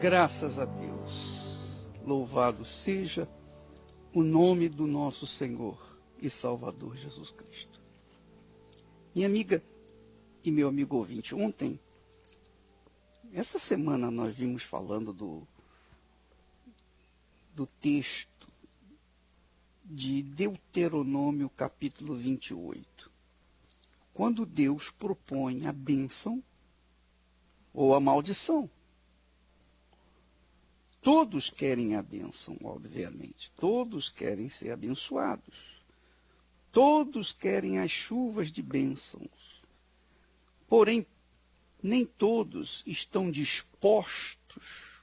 Graças a Deus. Louvado seja o nome do nosso Senhor e Salvador Jesus Cristo. Minha amiga e meu amigo ouvinte, essa semana nós vimos falando do texto de Deuteronômio capítulo 28, quando Deus propõe a bênção ou a maldição. Todos querem a bênção, obviamente. Todos querem ser abençoados. Todos querem as chuvas de bênçãos. Porém, nem todos estão dispostos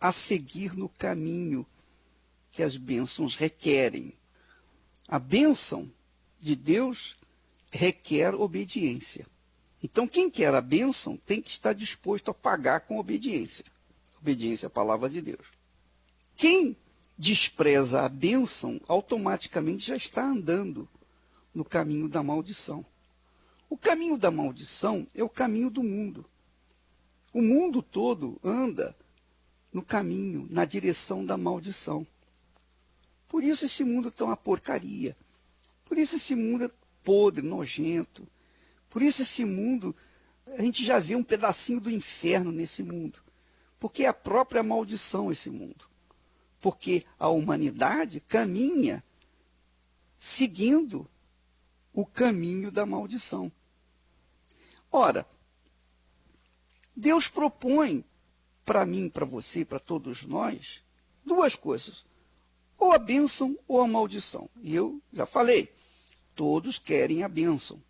a seguir no caminho que as bênçãos requerem. A bênção de Deus requer obediência. Então, quem quer a bênção tem que estar disposto a pagar com obediência. Obediência à palavra de Deus. Quem despreza a bênção, automaticamente já está andando no caminho da maldição. O caminho da maldição é o caminho do mundo. O mundo todo anda no caminho, na direção da maldição. Por isso esse mundo é tão uma porcaria. Por isso esse mundo é podre, nojento. Por isso esse mundo, a gente já vê um pedacinho do inferno nesse mundo. Porque é a própria maldição esse mundo. Porque a humanidade caminha seguindo o caminho da maldição. Ora, Deus propõe para mim, para você, para todos nós, duas coisas. Ou a bênção ou a maldição. E eu já falei, todos querem a bênção.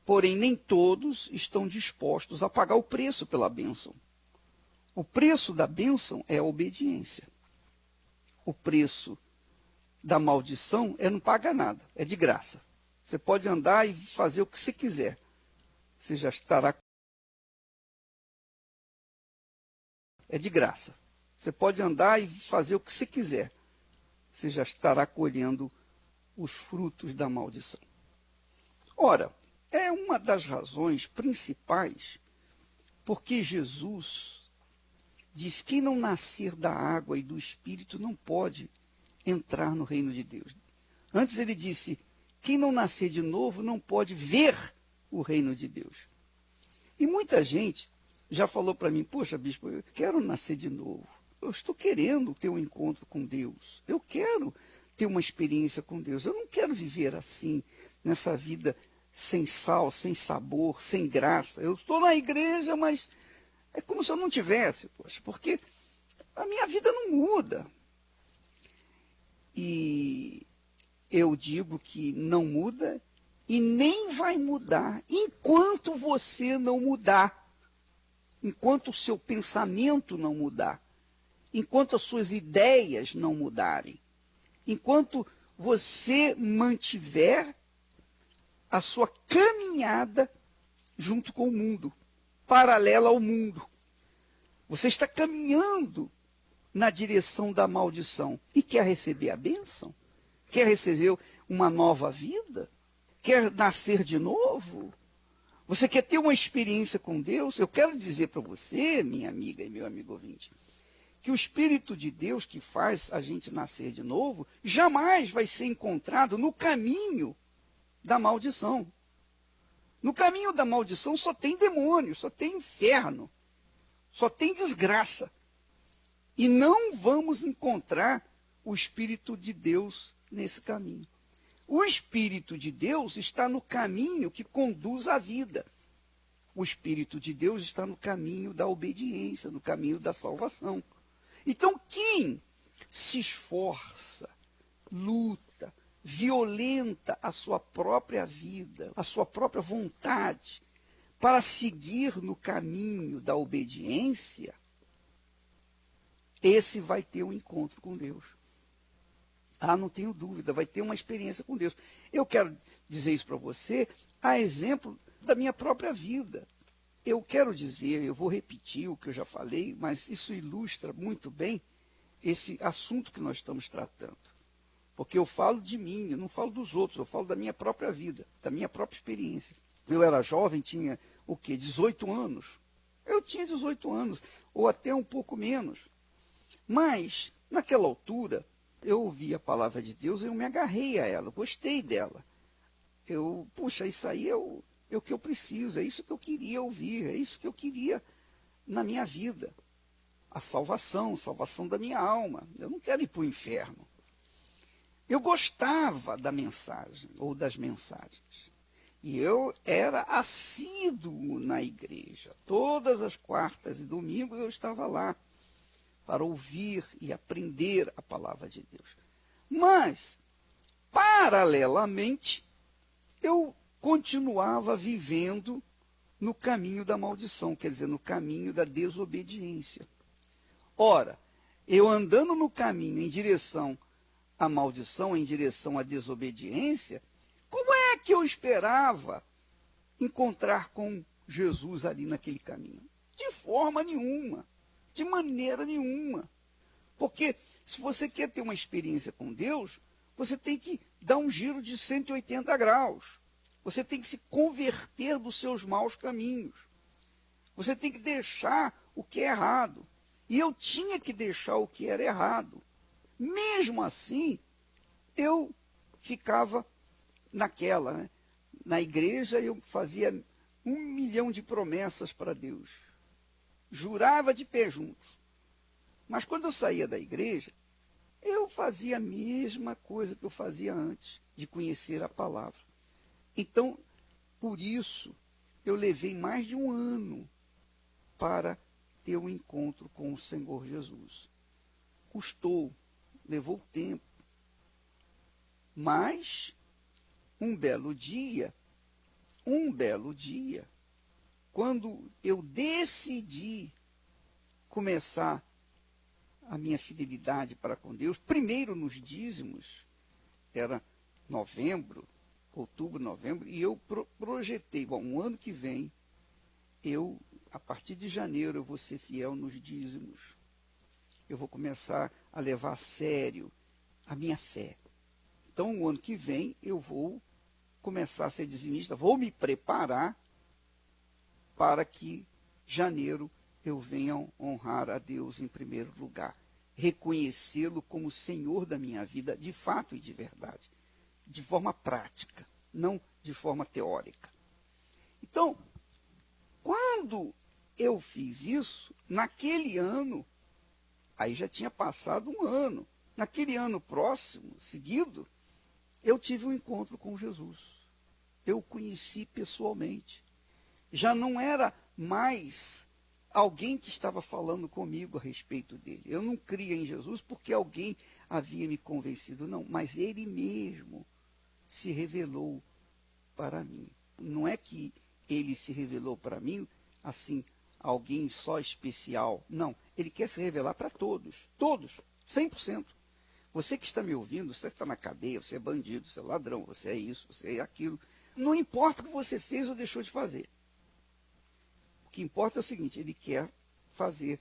Porém, nem todos estão dispostos a pagar o preço pela bênção. O preço da bênção é a obediência. O preço da maldição é não pagar nada, é de graça. Você pode andar e fazer o que você quiser. Você já estará... É de graça. Você pode andar e fazer o que você quiser. Você já estará colhendo os frutos da maldição. Ora, é uma das razões principais porque Jesus diz que quem não nascer da água e do Espírito não pode entrar no reino de Deus. Antes ele disse, quem não nascer de novo não pode ver o reino de Deus. E muita gente já falou para mim, poxa, bispo, eu quero nascer de novo. Eu estou querendo ter um encontro com Deus. Eu quero ter uma experiência com Deus. Eu não quero viver assim, nessa vida sem sal, sem sabor, sem graça. Eu estou na igreja, mas é como se eu não tivesse, poxa, porque a minha vida não muda. E eu digo que não muda e nem vai mudar enquanto você não mudar, enquanto o seu pensamento não mudar, enquanto as suas ideias não mudarem, enquanto você mantiver a sua caminhada junto com o mundo, paralela ao mundo. Você está caminhando na direção da maldição e quer receber a bênção? Quer receber uma nova vida? Quer nascer de novo? Você quer ter uma experiência com Deus? Eu quero dizer para você, minha amiga e meu amigo ouvinte, que o Espírito de Deus que faz a gente nascer de novo jamais vai ser encontrado no caminho da maldição. No caminho da maldição só tem demônio, só tem inferno, só tem desgraça. E não vamos encontrar o Espírito de Deus nesse caminho. O Espírito de Deus está no caminho que conduz à vida. O Espírito de Deus está no caminho da obediência, no caminho da salvação. Então, quem se esforça, luta, violenta a sua própria vida, a sua própria vontade, para seguir no caminho da obediência, esse vai ter um encontro com Deus. Ah, não tenho dúvida, vai ter uma experiência com Deus. Eu quero dizer isso para você a exemplo da minha própria vida. Eu quero dizer, eu vou repetir o que eu já falei, mas isso ilustra muito bem esse assunto que nós estamos tratando. Porque eu falo de mim, eu não falo dos outros, eu falo da minha própria vida, da minha própria experiência. Eu era jovem, tinha o quê? 18 anos. Eu tinha 18 anos, ou até um pouco menos. Mas, naquela altura, eu ouvi a palavra de Deus e eu me agarrei a ela, gostei dela. Puxa, isso aí é o que eu preciso, é isso que eu queria ouvir, é isso que eu queria na minha vida. A salvação da minha alma. Eu não quero ir para o inferno. Eu gostava da mensagem, ou das mensagens. E eu era assíduo na igreja. Todas as quartas e domingos eu estava lá para ouvir e aprender a palavra de Deus. Mas, paralelamente, eu continuava vivendo no caminho da maldição, quer dizer, no caminho da desobediência. Ora, eu andando no caminho em direção à maldição, em direção à desobediência, como é que eu esperava encontrar com Jesus ali naquele caminho? De forma nenhuma, de maneira nenhuma. Porque se você quer ter uma experiência com Deus, você tem que dar um giro de 180 graus. Você tem que se converter dos seus maus caminhos. Você tem que deixar o que é errado. E eu tinha que deixar o que era errado. Mesmo assim, eu ficava naquela, né? Na igreja eu fazia 1.000.000 de promessas para Deus. Jurava de pé junto. Mas quando eu saía da igreja, eu fazia a mesma coisa que eu fazia antes de conhecer a palavra. Então, por isso, eu levei mais de um ano para ter um encontro com o Senhor Jesus. Custou, levou tempo. Mas, um belo dia, quando eu decidi começar a minha fidelidade para com Deus, primeiro nos dízimos, era outubro, novembro, e eu projetei, um ano que vem, a partir de janeiro, eu vou ser fiel nos dízimos. Eu vou começar a levar a sério a minha fé. Então, o ano que vem, eu vou começar a ser dizimista, vou me preparar para que janeiro eu venha honrar a Deus em primeiro lugar. Reconhecê-lo como Senhor da minha vida, de fato e de verdade. De forma prática, não de forma teórica. Então, quando eu fiz isso, naquele ano, aí já tinha passado um ano, naquele ano próximo, seguido, eu tive um encontro com Jesus. Eu o conheci pessoalmente. Já não era mais alguém que estava falando comigo a respeito dele. Eu não cria em Jesus porque alguém havia me convencido, não, mas ele mesmo se revelou para mim. Não é que ele se revelou para mim, assim, alguém só especial. Não, ele quer se revelar para todos, 100%. Você que está me ouvindo, você está na cadeia, você é bandido, você é ladrão, você é isso, você é aquilo. Não importa o que você fez ou deixou de fazer. O que importa é o seguinte, ele quer fazer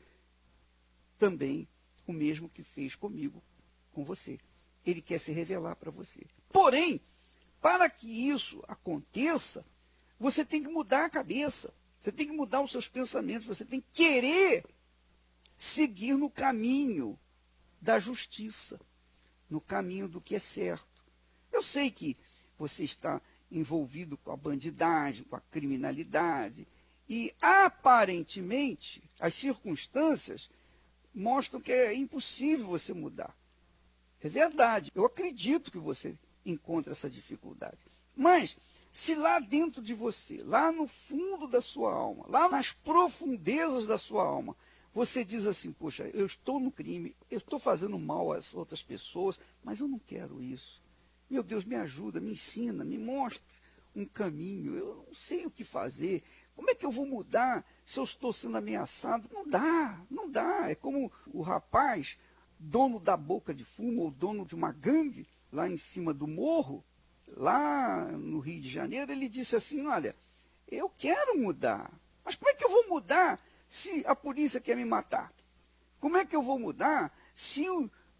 também o mesmo que fez comigo, com você. Ele quer se revelar para você. Porém, para que isso aconteça, você tem que mudar a cabeça, você tem que mudar os seus pensamentos, você tem que querer seguir no caminho da justiça, no caminho do que é certo. Eu sei que você está envolvido com a bandidagem, com a criminalidade, e aparentemente as circunstâncias mostram que é impossível você mudar. É verdade, eu acredito que você encontra essa dificuldade. Mas, se lá dentro de você, lá no fundo da sua alma, lá nas profundezas da sua alma, você diz assim, poxa, eu estou no crime, eu estou fazendo mal às outras pessoas, mas eu não quero isso. Meu Deus, me ajuda, me ensina, me mostre um caminho, eu não sei o que fazer. Como é que eu vou mudar se eu estou sendo ameaçado? Não dá. É como o rapaz, dono da boca de fumo, ou dono de uma gangue, lá em cima do morro, lá no Rio de Janeiro, ele disse assim, olha, eu quero mudar, mas como é que eu vou mudar se a polícia quer me matar? Como é que eu vou mudar se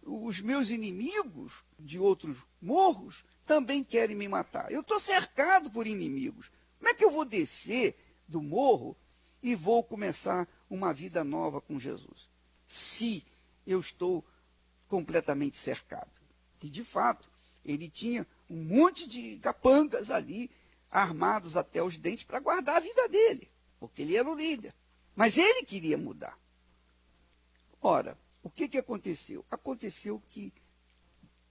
os meus inimigos de outros morros também querem me matar? Eu estou cercado por inimigos. Como é que eu vou descer do morro e vou começar uma vida nova com Jesus. Se eu estou completamente cercado. E, de fato, ele tinha um monte de capangas ali, armados até os dentes, para guardar a vida dele, porque ele era o líder. Mas ele queria mudar. Ora, o que aconteceu? Aconteceu que,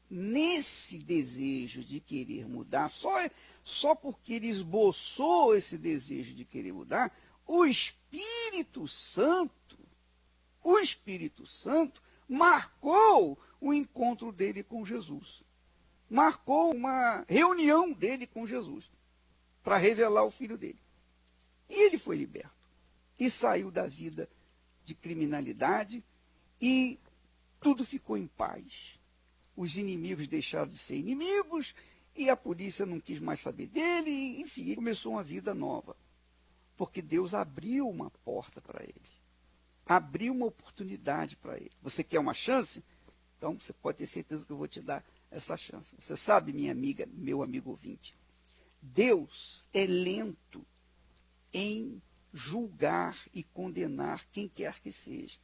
nesse desejo de querer mudar, só porque ele esboçou esse desejo de querer mudar, o Espírito Santo marcou o encontro dele com Jesus. Marcou uma reunião dele com Jesus para revelar o filho dele. E ele foi liberto. E saiu da vida de criminalidade e tudo ficou em paz. Os inimigos deixaram de ser inimigos e a polícia não quis mais saber dele. E, enfim, começou uma vida nova. Porque Deus abriu uma porta para ele. Abriu uma oportunidade para ele. Você quer uma chance? Então, você pode ter certeza que eu vou te dar essa chance. Você sabe, minha amiga, meu amigo ouvinte, Deus é lento em julgar e condenar quem quer que seja.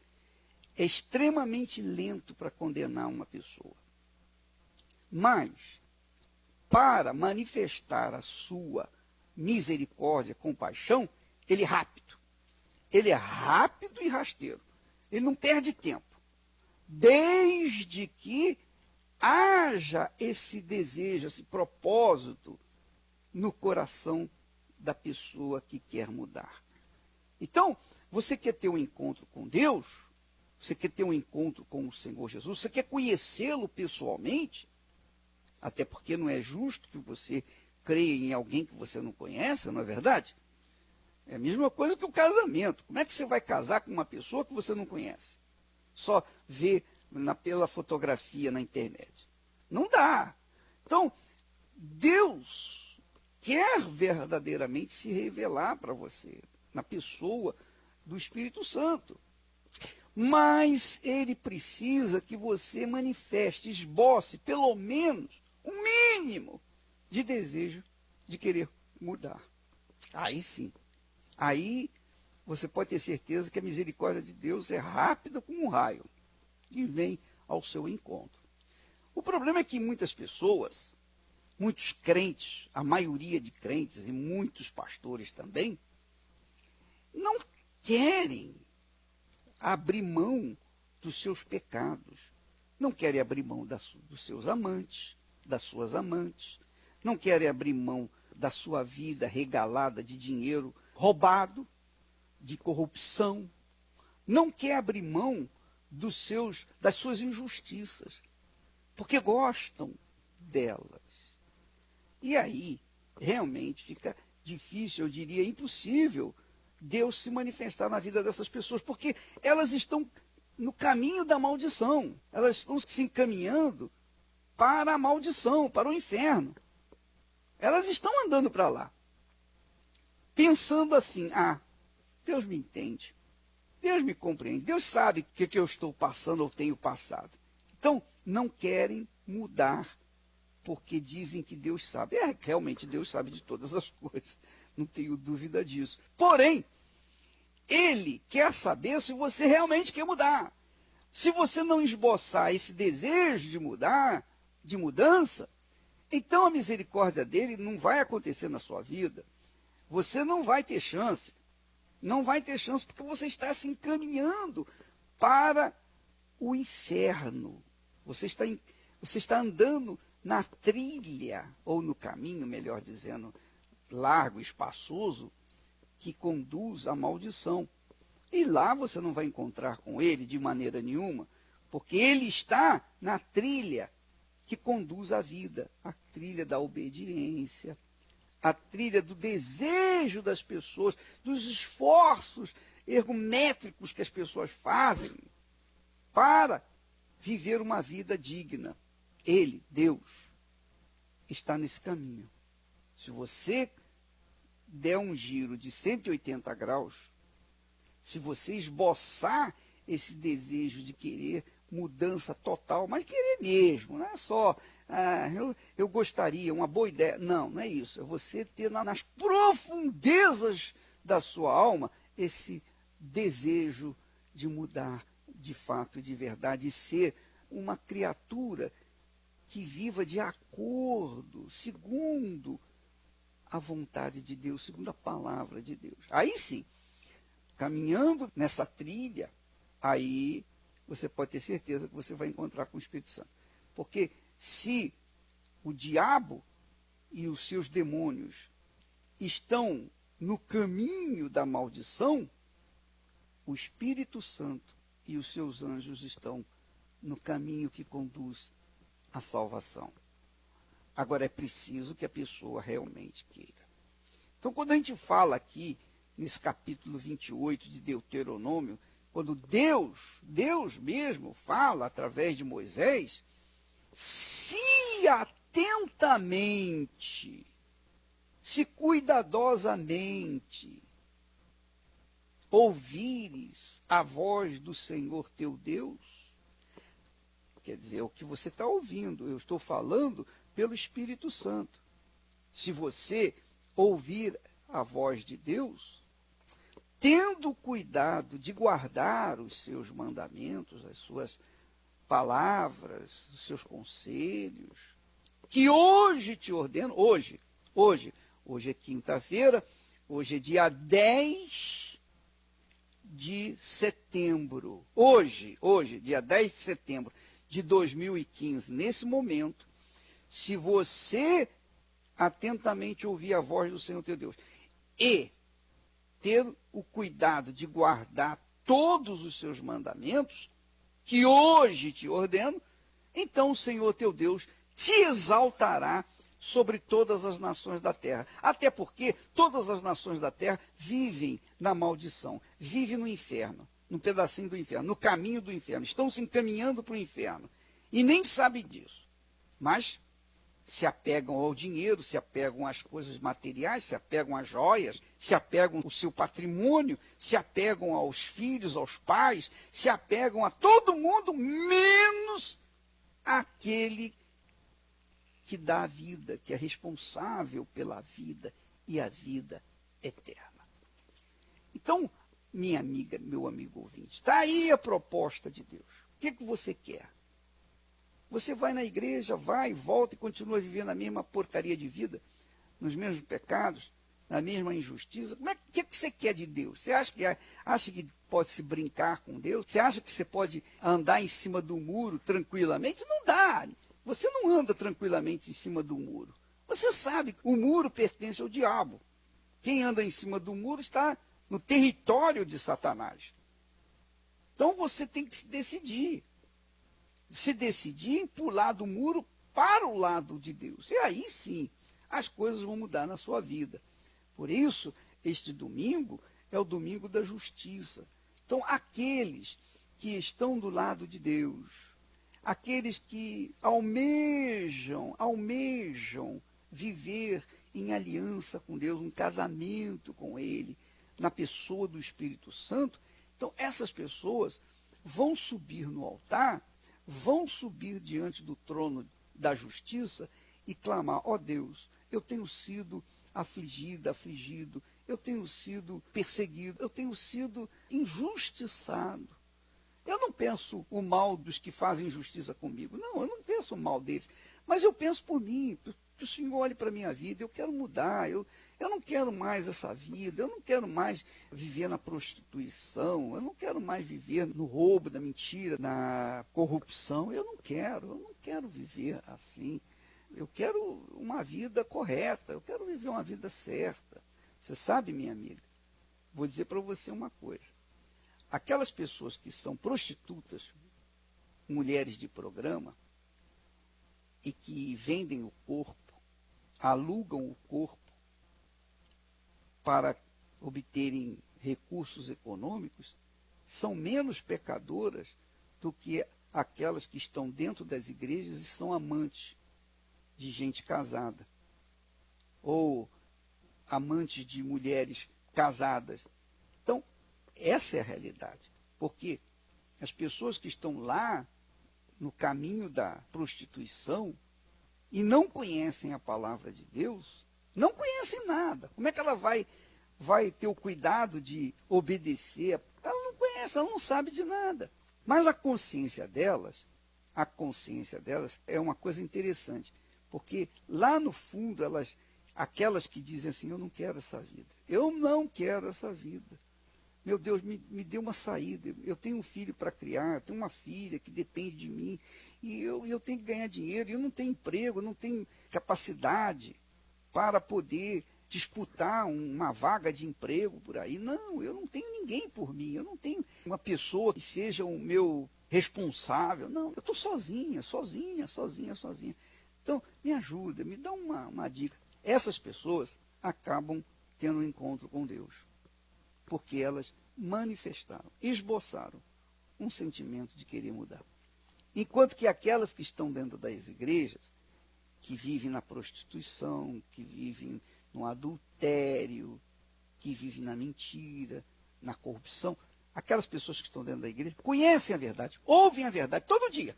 É extremamente lento para condenar uma pessoa. Mas, para manifestar a sua misericórdia, compaixão, ele é rápido. Ele é rápido e rasteiro. Ele não perde tempo. Desde que haja esse desejo, esse propósito no coração da pessoa que quer mudar. Então, você quer ter um encontro com Deus? Você quer ter um encontro com o Senhor Jesus? Você quer conhecê-lo pessoalmente? Até porque não é justo que você creia em alguém que você não conhece, não é verdade? É a mesma coisa que o casamento. Como é que você vai casar com uma pessoa que você não conhece? Só vê pela fotografia na internet. Não dá. Então, Deus quer verdadeiramente se revelar para você, na pessoa do Espírito Santo. Mas ele precisa que você manifeste, esboce, pelo menos, um mínimo de desejo de querer mudar. Aí sim. Aí você pode ter certeza que a misericórdia de Deus é rápida como um raio e vem ao seu encontro. O problema é que muitas pessoas, muitos crentes, a maioria de crentes e muitos pastores também, não querem abrir mão dos seus pecados, não querem abrir mão dos seus amantes, das suas amantes, não querem abrir mão da sua vida regalada de dinheiro roubado, de corrupção, não quer abrir mão das suas injustiças, porque gostam delas. E aí, realmente, fica difícil, eu diria impossível, Deus se manifestar na vida dessas pessoas, porque elas estão no caminho da maldição, elas estão se encaminhando para a maldição, para o inferno. Elas estão andando para lá, pensando assim, Deus me entende, Deus me compreende, Deus sabe o que eu estou passando ou tenho passado. Então, não querem mudar, porque dizem que Deus sabe. Realmente Deus sabe de todas as coisas, não tenho dúvida disso. Porém, Ele quer saber se você realmente quer mudar. Se você não esboçar esse desejo de mudar, de mudança, então a misericórdia dele não vai acontecer na sua vida. Você não vai ter chance. Não vai ter chance porque você está se encaminhando para o inferno. Você está andando na trilha, ou no caminho, melhor dizendo, largo, espaçoso, que conduz à maldição. E lá você não vai encontrar com ele de maneira nenhuma, porque ele está na trilha que conduz à vida, a trilha da obediência, a trilha do desejo das pessoas, dos esforços ergométricos que as pessoas fazem para viver uma vida digna. Ele, Deus, está nesse caminho. Se você der um giro de 180 graus, se você esboçar esse desejo de querer mudança total, mas querer mesmo, não é só, eu gostaria, uma boa ideia. Não, não é isso. É você ter nas profundezas da sua alma esse desejo de mudar de fato e de verdade e ser uma criatura que viva de acordo, segundo a vontade de Deus, segundo a palavra de Deus. Aí sim, caminhando nessa trilha, aí você pode ter certeza que você vai encontrar com o Espírito Santo. Porque se o diabo e os seus demônios estão no caminho da maldição, o Espírito Santo e os seus anjos estão no caminho que conduz à salvação. Agora, é preciso que a pessoa realmente queira. Então, quando a gente fala aqui, nesse capítulo 28 de Deuteronômio, quando Deus mesmo fala através de Moisés, se atentamente, se cuidadosamente ouvires a voz do Senhor teu Deus, quer dizer, é o que você está ouvindo, eu estou falando pelo Espírito Santo. Se você ouvir a voz de Deus, tendo cuidado de guardar os seus mandamentos, as suas palavras, os seus conselhos, que hoje te ordeno, hoje é quinta-feira, hoje é dia 10 de setembro, hoje, dia 10 de setembro de 2015, nesse momento, se você atentamente ouvir a voz do Senhor teu Deus e ter o cuidado de guardar todos os seus mandamentos, que hoje te ordeno, então o Senhor teu Deus te exaltará sobre todas as nações da terra. Até porque todas as nações da terra vivem na maldição, vivem no inferno, num pedacinho do inferno, no caminho do inferno, estão se encaminhando para o inferno e nem sabem disso. Mas se apegam ao dinheiro, se apegam às coisas materiais, se apegam às joias, se apegam ao seu patrimônio, se apegam aos filhos, aos pais, se apegam a todo mundo, menos aquele que dá a vida, que é responsável pela vida e a vida eterna. Então, minha amiga, meu amigo ouvinte, está aí a proposta de Deus. O que você quer? Você vai na igreja, vai, volta e continua vivendo a mesma porcaria de vida, nos mesmos pecados, na mesma injustiça. O que você quer de Deus? Você acha que pode se brincar com Deus? Você acha que você pode andar em cima do muro tranquilamente? Não dá. Você não anda tranquilamente em cima do muro. Você sabe que o muro pertence ao diabo. Quem anda em cima do muro está no território de Satanás. Então você tem que se decidir. Se decidir em pular do muro para o lado de Deus. E aí sim, as coisas vão mudar na sua vida. Por isso, este domingo é o domingo da justiça. Então, aqueles que estão do lado de Deus, aqueles que almejam viver em aliança com Deus, um casamento com Ele, na pessoa do Espírito Santo, então essas pessoas vão subir no altar, vão subir diante do trono da justiça e clamar: ó Deus, eu tenho sido afligido, eu tenho sido perseguido, eu tenho sido injustiçado. Eu não penso o mal dos que fazem injustiça comigo, não, eu não penso o mal deles, mas eu penso por mim, que o Senhor olhe para a minha vida, eu quero mudar, eu não quero mais essa vida, eu não quero mais viver na prostituição, eu não quero mais viver no roubo, na mentira, na corrupção, eu não quero viver assim. Eu quero uma vida correta, eu quero viver uma vida certa. Você sabe, minha amiga, vou dizer para você uma coisa. Aquelas pessoas que são prostitutas, mulheres de programa, e que vendem o corpo, alugam o corpo para obterem recursos econômicos, são menos pecadoras do que aquelas que estão dentro das igrejas e são amantes de gente casada, ou amantes de mulheres casadas. Então, essa é a realidade, porque as pessoas que estão lá no caminho da prostituição e não conhecem a palavra de Deus, não conhecem nada. Como é que ela vai vai ter o cuidado de obedecer. Ela não conhece, ela não sabe de nada. Mas a consciência delas é uma coisa interessante, porque lá no fundo aquelas que dizem assim, eu não quero essa vida, eu não quero essa vida. Meu Deus, me dê uma saída, eu tenho um filho para criar, eu tenho uma filha que depende de mim, e eu tenho que ganhar dinheiro, eu não tenho emprego, eu não tenho capacidade para poder disputar uma vaga de emprego por aí. Não, eu não tenho ninguém por mim, eu não tenho uma pessoa que seja o meu responsável. Não, eu estou sozinha. Então, me ajuda, me dá uma dica. Essas pessoas acabam tendo um encontro com Deus, porque elas manifestaram, esboçaram um sentimento de querer mudar. Enquanto que aquelas que estão dentro das igrejas, que vivem na prostituição, que vivem no adultério, que vivem na mentira, na corrupção, aquelas pessoas que estão dentro da igreja conhecem a verdade, ouvem a verdade todo dia.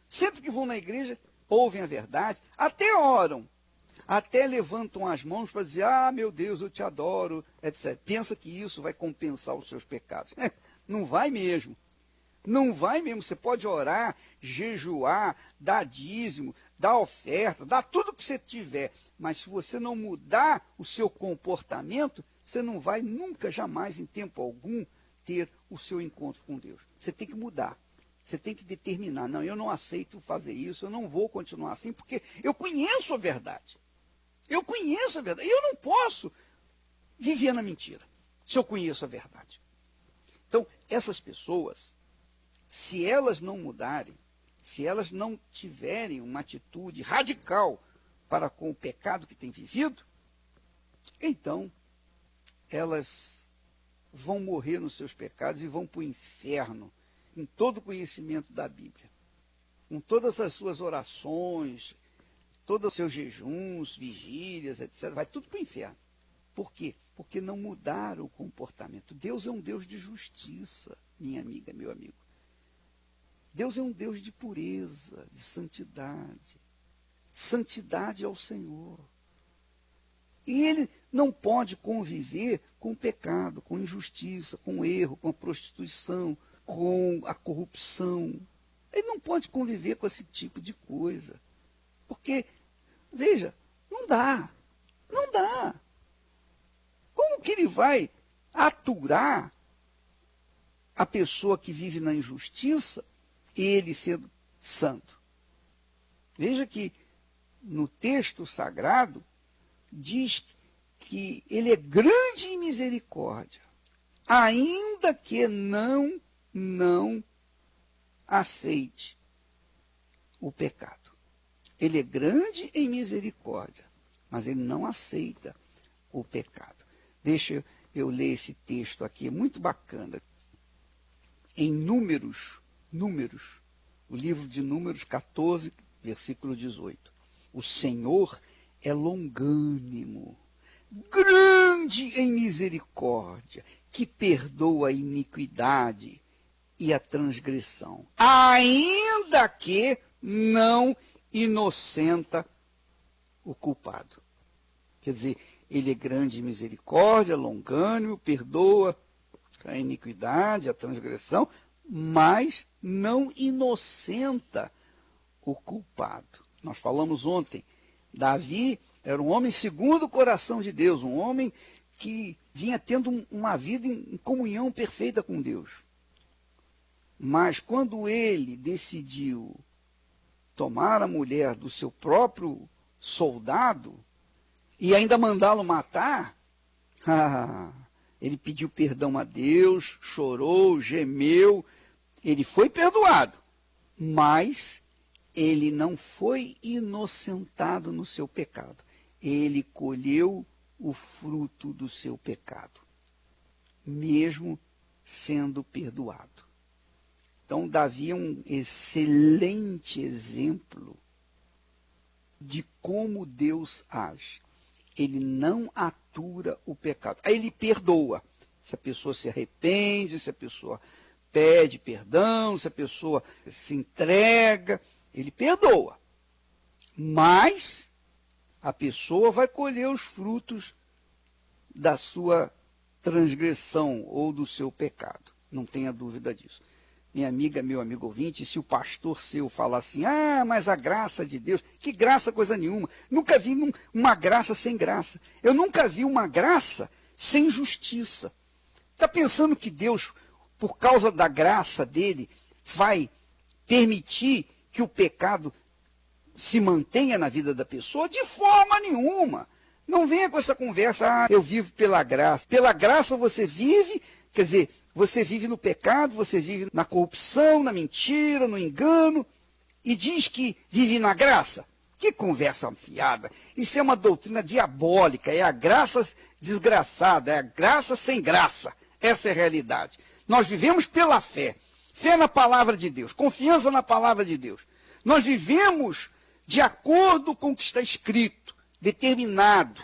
Sempre que vão na igreja, ouvem a verdade, até oram, até levantam as mãos para dizer, meu Deus, eu te adoro, etc. Pensa que isso vai compensar os seus pecados. Não vai mesmo. Não vai mesmo. Você pode orar, jejuar, dar dízimo, dar oferta, dar tudo que você tiver. Mas se você não mudar o seu comportamento, você não vai nunca, jamais, em tempo algum, ter o seu encontro com Deus. Você tem que mudar. Você tem que determinar, não, eu não aceito fazer isso, eu não vou continuar assim, porque eu conheço a verdade. Eu conheço a verdade. Eu não posso viver na mentira, se eu conheço a verdade. Então, essas pessoas, se elas não mudarem, se elas não tiverem uma atitude radical para com o pecado que têm vivido, então elas vão morrer nos seus pecados e vão para o inferno, com todo o conhecimento da Bíblia, com todas as suas orações, todos os seus jejuns, vigílias, etc. Vai tudo para o inferno. Por quê? Porque não mudaram o comportamento. Deus é um Deus de justiça, minha amiga, meu amigo. Deus é um Deus de pureza, de santidade. Santidade ao Senhor. E Ele não pode conviver com o pecado, com a injustiça, com o erro, com a prostituição, com a corrupção. Ele não pode conviver com esse tipo de coisa. Porque, veja, não dá. Como que ele vai aturar a pessoa que vive na injustiça e ele sendo santo? Veja que no texto sagrado diz que ele é grande em misericórdia, ainda que não aceite o pecado. Ele é grande em misericórdia, mas ele não aceita o pecado. Deixa eu ler esse texto aqui, é muito bacana. Em Números, o livro de Números 14, versículo 18. O Senhor é longânimo, grande em misericórdia, que perdoa a iniquidade e a transgressão, ainda que não inocenta o culpado. Quer dizer, ele é grande em misericórdia, longânimo, perdoa a iniquidade, a transgressão, mas não inocenta o culpado. Nós falamos ontem, Davi era um homem segundo o coração de Deus, um homem que vinha tendo uma vida em comunhão perfeita com Deus. Mas quando ele decidiu tomar a mulher do seu próprio soldado e ainda mandá-lo matar, ele pediu perdão a Deus, chorou, gemeu, ele foi perdoado, mas ele não foi inocentado no seu pecado. Ele colheu o fruto do seu pecado, mesmo sendo perdoado. Então, Davi é um excelente exemplo de como Deus age. Ele não atura o pecado. Aí ele perdoa. Se a pessoa se arrepende, se a pessoa pede perdão, se a pessoa se entrega, ele perdoa. Mas a pessoa vai colher os frutos da sua transgressão ou do seu pecado. Não tenha dúvida disso. Minha amiga, meu amigo ouvinte, se o pastor seu falar assim, mas a graça de Deus, que graça coisa nenhuma. Nunca vi uma graça sem graça. Eu nunca vi uma graça sem justiça. Está pensando que Deus, por causa da graça dele, vai permitir que o pecado se mantenha na vida da pessoa? De forma nenhuma. Não venha com essa conversa, eu vivo pela graça. Pela graça você vive, quer dizer, você vive no pecado, você vive na corrupção, na mentira, no engano, e diz que vive na graça. Que conversa fiada. Isso é uma doutrina diabólica, é a graça desgraçada, é a graça sem graça. Essa é a realidade. Nós vivemos pela fé. Fé na palavra de Deus, confiança na palavra de Deus. Nós vivemos de acordo com o que está escrito, determinado,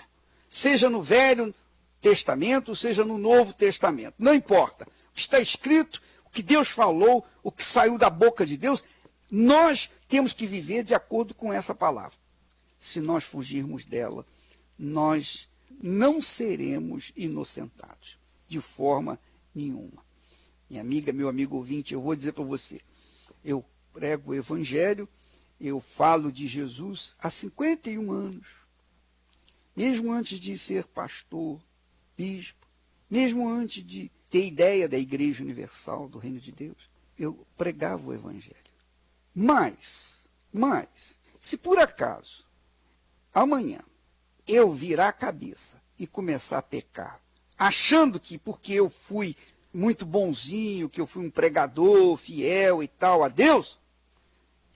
seja no Velho Testamento, seja no Novo Testamento. Não importa. O que está escrito, o que Deus falou, o que saiu da boca de Deus, nós temos que viver de acordo com essa palavra. Se nós fugirmos dela, nós não seremos inocentados, de forma nenhuma. Minha amiga, meu amigo ouvinte, eu vou dizer para você, eu prego o Evangelho, eu falo de Jesus há 51 anos, mesmo antes de ser pastor, bispo, mesmo antes de ter ideia da Igreja Universal, do Reino de Deus, eu pregava o Evangelho. Mas, se por acaso, amanhã, eu virar a cabeça e começar a pecar, achando que porque eu fui muito bonzinho, que eu fui um pregador fiel e tal a Deus,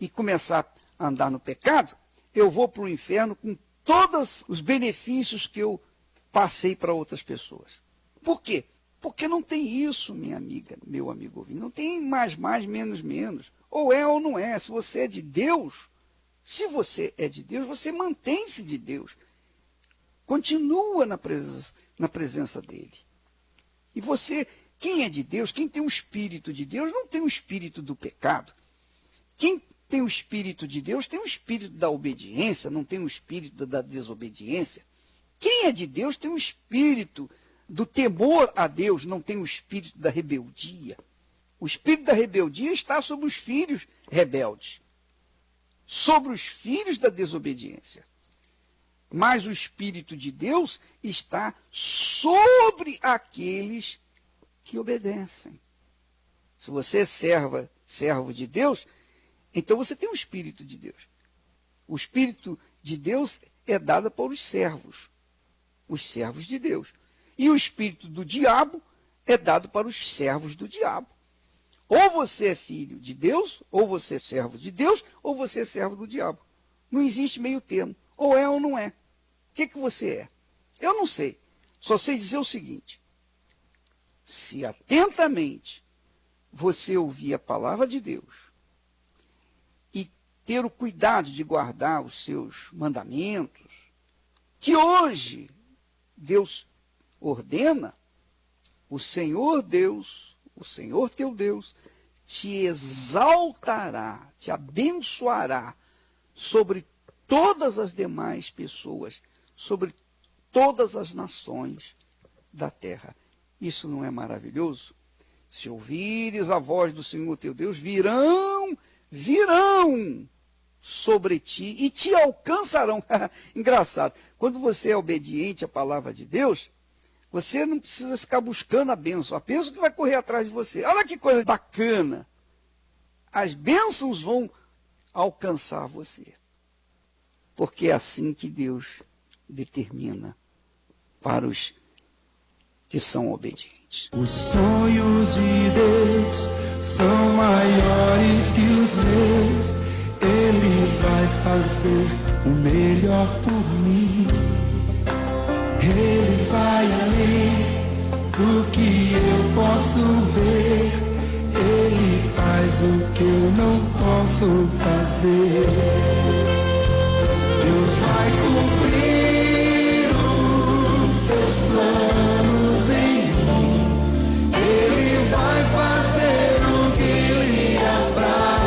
e começar a andar no pecado, eu vou para o inferno com todos os benefícios que eu passei para outras pessoas. Por quê? Porque não tem isso, minha amiga, meu amigo ouvinte. Não tem mais, menos. Ou é ou não é. Se você é de Deus, você mantém-se de Deus. Continua na presença dele. E você, quem é de Deus, quem tem o Espírito de Deus, não tem o espírito do pecado. Quem tem o Espírito de Deus tem o espírito da obediência, não tem o espírito da desobediência. Quem é de Deus tem o espírito do temor a Deus, não tem o espírito da rebeldia. O espírito da rebeldia está sobre os filhos rebeldes, sobre os filhos da desobediência. Mas o Espírito de Deus está sobre aqueles que obedecem. Se você é servo de Deus, então você tem o Espírito de Deus. O Espírito de Deus é dado para os servos de Deus. E o espírito do diabo é dado para os servos do diabo. Ou você é filho de Deus, ou você é servo de Deus, ou você é servo do diabo. Não existe meio termo. Ou é ou não é. O que você é? Eu não sei. Só sei dizer o seguinte. Se atentamente você ouvir a palavra de Deus e ter o cuidado de guardar os seus mandamentos, que hoje Deus ordena, o Senhor Deus, o Senhor teu Deus, te exaltará, te abençoará sobre todas as demais pessoas, sobre todas as nações da terra. Isso não é maravilhoso? Se ouvires a voz do Senhor teu Deus, virão sobre ti e te alcançarão. Engraçado, quando você é obediente à palavra de Deus, você não precisa ficar buscando a bênção que vai correr atrás de você. Olha que coisa bacana. As bênçãos vão alcançar você. Porque é assim que Deus determina para os que são obedientes. Os sonhos de Deus são maiores que os meus. Ele vai fazer o melhor por mim. Ele vai além do que eu posso ver. Ele faz o que eu não posso fazer. Deus vai cumprir os seus planos em mim. Ele vai fazer o que lhe apraz.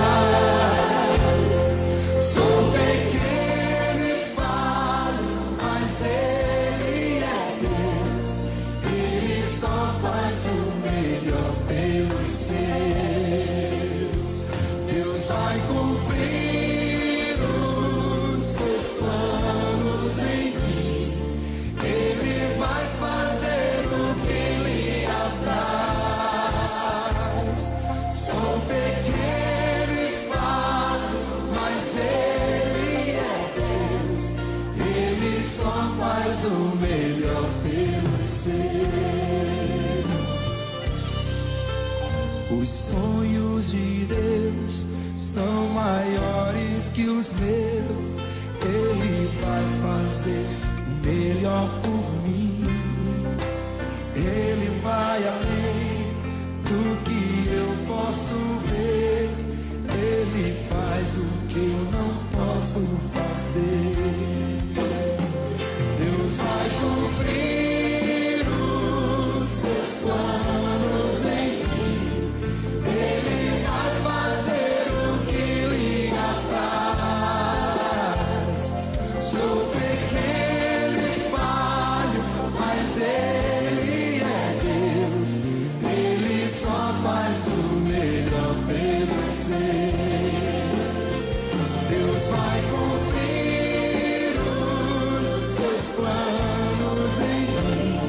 Sou pequeno e falho, mas Ele é Deus. seus. Deus vai cumprir os seus planos em mim. Ele vai fazer o que Ele apraz. Sou pequeno e falho, mas Ele é Deus. Ele só faz o melhor pelo seu. Os sonhos de Deus são maiores que os meus. Ele vai fazer o melhor por mim. Ele vai além do que eu posso ver. Ele faz o que eu não posso fazer. Deus vai cumprir os seus planos em mim. Ele vai fazer o que lhe apraz. Sou pequeno e falho, mas Ele é Deus. Ele só faz o melhor pelos seus. Deus vai cumprir os seus planos em mim.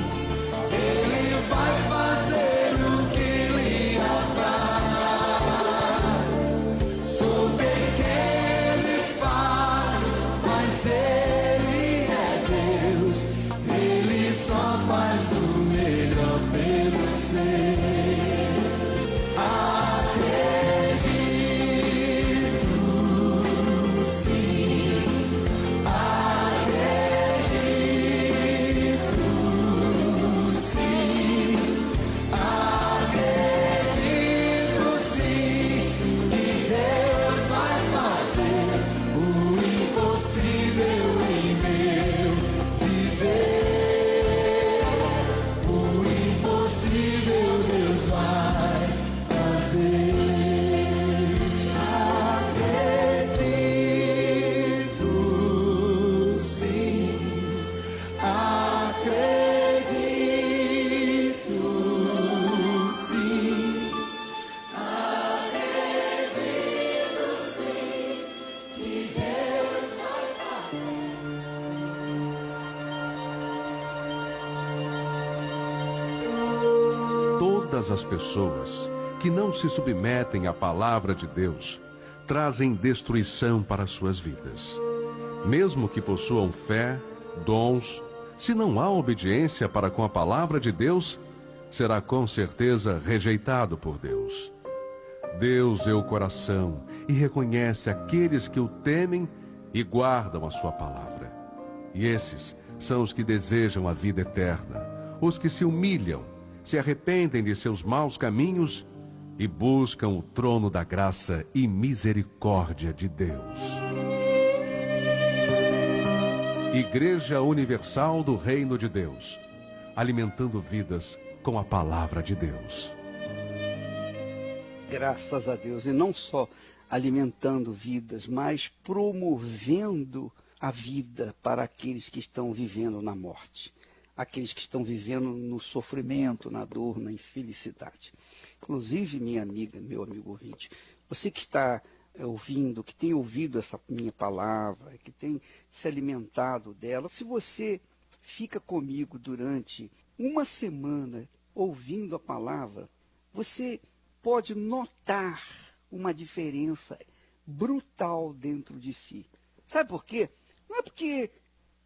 Ele vai fazer o que lhe apraz. Sou pequeno e falho, mas Ele é Deus. Ele só faz o melhor pelos seus. Acredito sim. Acredito sim. Acredito sim que Deus vai fazer o impossível em meu viver. O impossível Deus vai fazer. Acredito sim. Acredito sim. Acredito sim que Deus vai fazer. Todas as pessoas que não se submetem à palavra de Deus trazem destruição para suas vidas. Mesmo que possuam fé, dons, se não há obediência para com a palavra de Deus, será com certeza rejeitado por Deus. Deus vê o coração e reconhece aqueles que o temem e guardam a sua palavra. E esses são os que desejam a vida eterna, os que se humilham, se arrependem de seus maus caminhos e buscam o trono da graça e misericórdia de Deus. Igreja Universal do Reino de Deus, alimentando vidas com a palavra de Deus. Graças a Deus, e não só alimentando vidas, mas promovendo a vida para aqueles que estão vivendo na morte, aqueles que estão vivendo no sofrimento, na dor, na infelicidade. Inclusive, minha amiga, meu amigo ouvinte, você que está ouvindo, que tem ouvido essa minha palavra, que tem se alimentado dela, se você fica comigo durante uma semana ouvindo a palavra, você pode notar uma diferença brutal dentro de si. Sabe por quê? Não é porque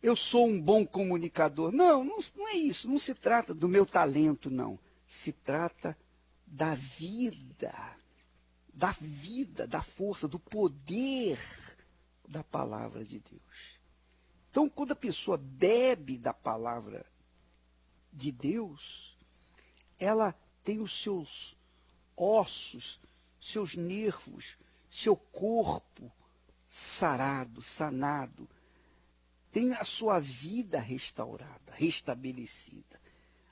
eu sou um bom comunicador. Não é isso. Não se trata do meu talento, não. Se trata da vida, da força, do poder da palavra de Deus. Então, quando a pessoa bebe da palavra de Deus, ela tem os seus ossos, seus nervos, seu corpo sarado, sanado, tem a sua vida restaurada, restabelecida.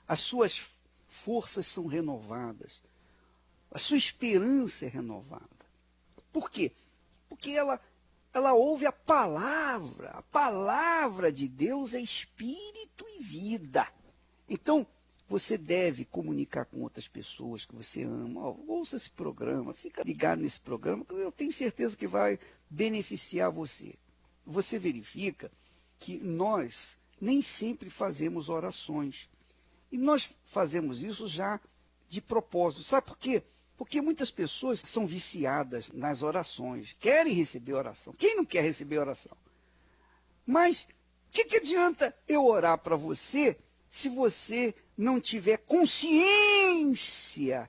As suas forças são renovadas. A sua esperança é renovada. Por quê? Porque ela ouve a palavra. A palavra de Deus é espírito e vida. Então, Você deve comunicar com outras pessoas que você ama. Ouça esse programa, fica ligado nesse programa, que eu tenho certeza que vai beneficiar você. Você verifica que nós nem sempre fazemos orações. E nós fazemos isso já de propósito. Sabe por quê? Porque muitas pessoas são viciadas nas orações, querem receber oração. Quem não quer receber oração? Mas o que adianta eu orar para você se você não tiver consciência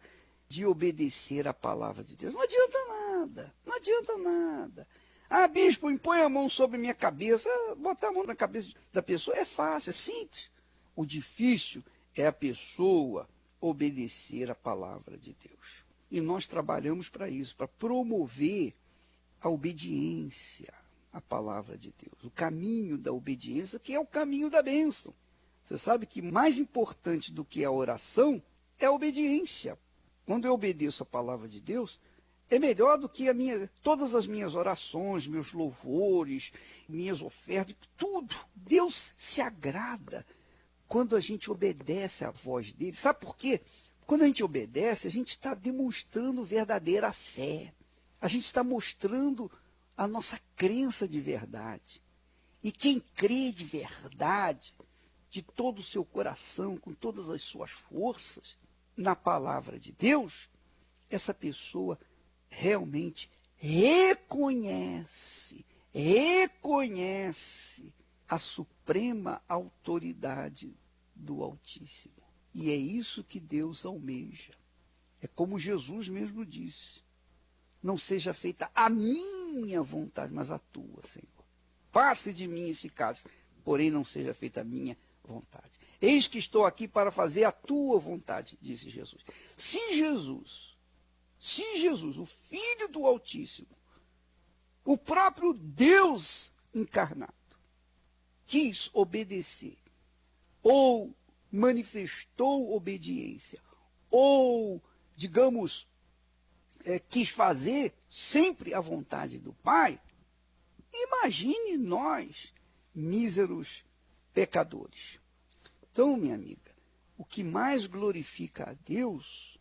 de obedecer a palavra de Deus? Não adianta nada, não adianta nada. Ah, bispo, impõe a mão sobre minha cabeça. Botar a mão na cabeça da pessoa é fácil, é simples. O difícil é a pessoa obedecer a palavra de Deus. E nós trabalhamos para isso, para promover a obediência à palavra de Deus. O caminho da obediência, que é o caminho da bênção. Você sabe que mais importante do que a oração é a obediência. Quando eu obedeço a palavra de Deus, é melhor do que todas as minhas orações, meus louvores, minhas ofertas, tudo. Deus se agrada quando a gente obedece à voz dele. Sabe por quê? Quando a gente obedece, a gente está demonstrando verdadeira fé. A gente está mostrando a nossa crença de verdade. E quem crê de verdade, de todo o seu coração, com todas as suas forças, na palavra de Deus, essa pessoa realmente reconhece a suprema autoridade do Altíssimo. E é isso que Deus almeja. É como Jesus mesmo disse: não seja feita a minha vontade, mas a tua, Senhor. Passe de mim esse cálice, porém não seja feita a minha vontade. Eis que estou aqui para fazer a tua vontade, disse Jesus. Se Jesus, o Filho do Altíssimo, o próprio Deus encarnado, quis obedecer, ou manifestou obediência, ou, digamos, quis fazer sempre a vontade do Pai, imagine nós, míseros pecadores. Então, minha amiga, o que mais glorifica a Deus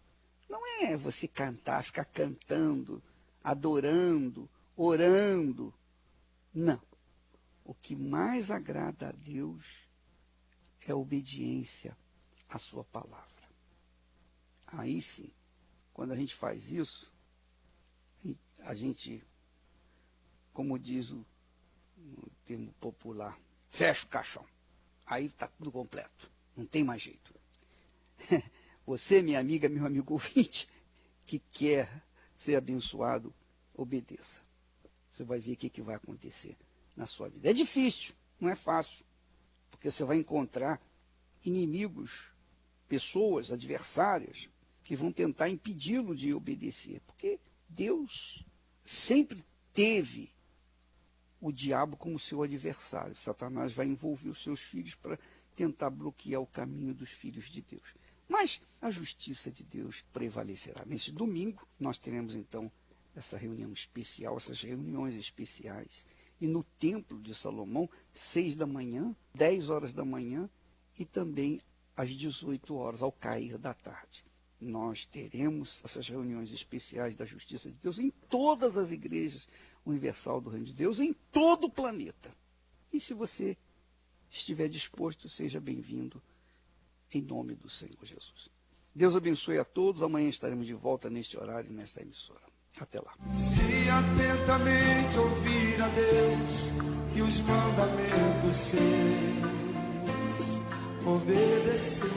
não é você cantar, ficar cantando, adorando, orando. Não. O que mais agrada a Deus é a obediência à sua palavra. Aí sim, quando a gente faz isso, a gente, como diz o termo popular, fecha o caixão. Aí está tudo completo. Não tem mais jeito. Você, minha amiga, meu amigo ouvinte, que quer ser abençoado, obedeça. Você vai ver o que vai acontecer na sua vida. É difícil, não é fácil. Porque você vai encontrar inimigos, pessoas, adversárias, que vão tentar impedi-lo de obedecer. Porque Deus sempre teve o diabo como seu adversário. Satanás vai envolver os seus filhos para tentar bloquear o caminho dos filhos de Deus. Mas a justiça de Deus prevalecerá. Nesse domingo, nós teremos então essa reunião especial, essas reuniões especiais. E no Templo de Salomão, 6 da manhã, 10 horas da manhã e também às 18 horas, ao cair da tarde. Nós teremos essas reuniões especiais da justiça de Deus em todas as igrejas universal do Reino de Deus, em todo o planeta. E se você estiver disposto, seja bem-vindo em nome do Senhor Jesus. Deus abençoe a todos. Amanhã estaremos de volta neste horário, nesta emissora. Até lá. Se atentamente ouvir a Deus e os mandamentos seus obedecer,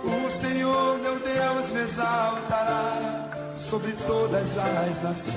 o Senhor meu Deus me exaltará sobre todas as nações.